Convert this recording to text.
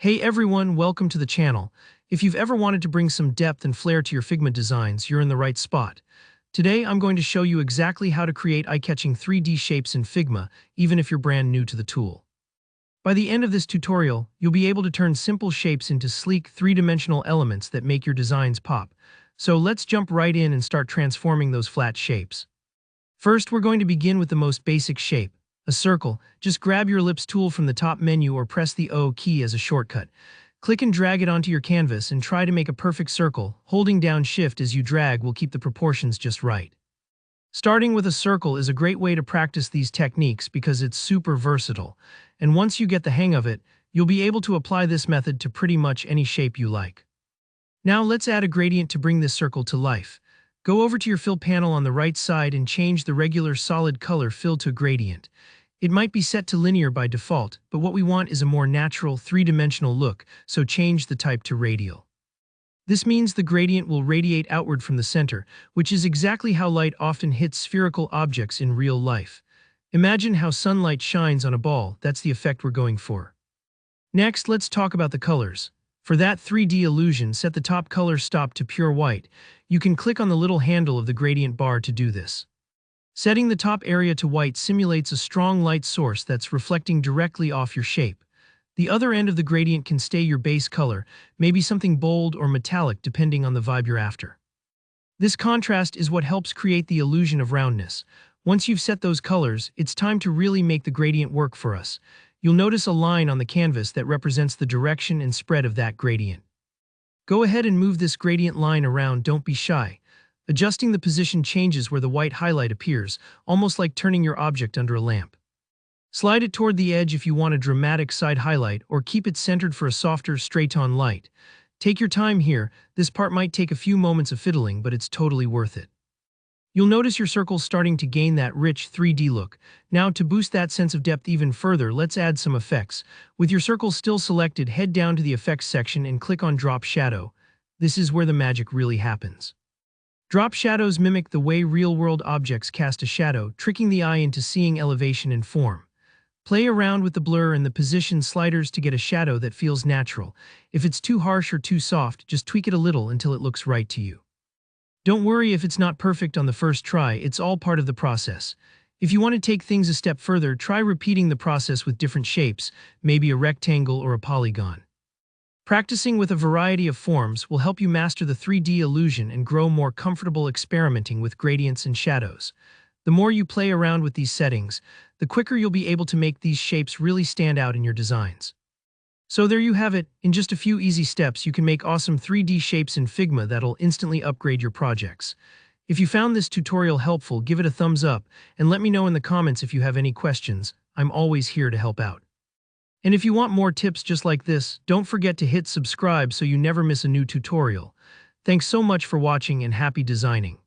Hey everyone, welcome to the channel. If you've ever wanted to bring some depth and flair to your Figma designs, you're in the right spot. Today, I'm going to show you exactly how to create eye-catching 3D shapes in Figma, even if you're brand new to the tool. By the end of this tutorial, you'll be able to turn simple shapes into sleek, three-dimensional elements that make your designs pop. So let's jump right in and start transforming those flat shapes. First, we're going to begin with the most basic shape, a circle. Just grab your ellipse tool from the top menu or press the O key as a shortcut. Click and drag it onto your canvas and try to make a perfect circle. Holding down Shift as you drag will keep the proportions just right. Starting with a circle is a great way to practice these techniques because it's super versatile, and once you get the hang of it, you'll be able to apply this method to pretty much any shape you like. Now let's add a gradient to bring this circle to life. Go over to your fill panel on the right side and change the regular solid color fill to gradient. It might be set to linear by default, but what we want is a more natural, three-dimensional look, so change the type to radial. This means the gradient will radiate outward from the center, which is exactly how light often hits spherical objects in real life. Imagine how sunlight shines on a ball. That's the effect we're going for. Next, let's talk about the colors. For that 3D illusion, set the top color stop to pure white. You can click on the little handle of the gradient bar to do this. Setting the top area to white simulates a strong light source that's reflecting directly off your shape. The other end of the gradient can stay your base color, maybe something bold or metallic depending on the vibe you're after. This contrast is what helps create the illusion of roundness. Once you've set those colors, it's time to really make the gradient work for us. You'll notice a line on the canvas that represents the direction and spread of that gradient. Go ahead and move this gradient line around, don't be shy. Adjusting the position changes where the white highlight appears, almost like turning your object under a lamp. Slide it toward the edge if you want a dramatic side highlight, or keep it centered for a softer, straight-on light. Take your time here. This part might take a few moments of fiddling, but it's totally worth it. You'll notice your circle's starting to gain that rich 3D look. Now, to boost that sense of depth even further, let's add some effects. With your circle still selected, head down to the Effects section and click on Drop Shadow. This is where the magic really happens. Drop shadows mimic the way real-world objects cast a shadow, tricking the eye into seeing elevation and form. Play around with the blur and the position sliders to get a shadow that feels natural. If it's too harsh or too soft, just tweak it a little until it looks right to you. Don't worry if it's not perfect on the first try, it's all part of the process. If you want to take things a step further, try repeating the process with different shapes, maybe a rectangle or a polygon. Practicing with a variety of forms will help you master the 3D illusion and grow more comfortable experimenting with gradients and shadows. The more you play around with these settings, the quicker you'll be able to make these shapes really stand out in your designs. So there you have it. In just a few easy steps, you can make awesome 3D shapes in Figma that'll instantly upgrade your projects. If you found this tutorial helpful, give it a thumbs up and let me know in the comments if you have any questions. I'm always here to help out. And if you want more tips just like this, don't forget to hit subscribe so you never miss a new tutorial. Thanks so much for watching and happy designing.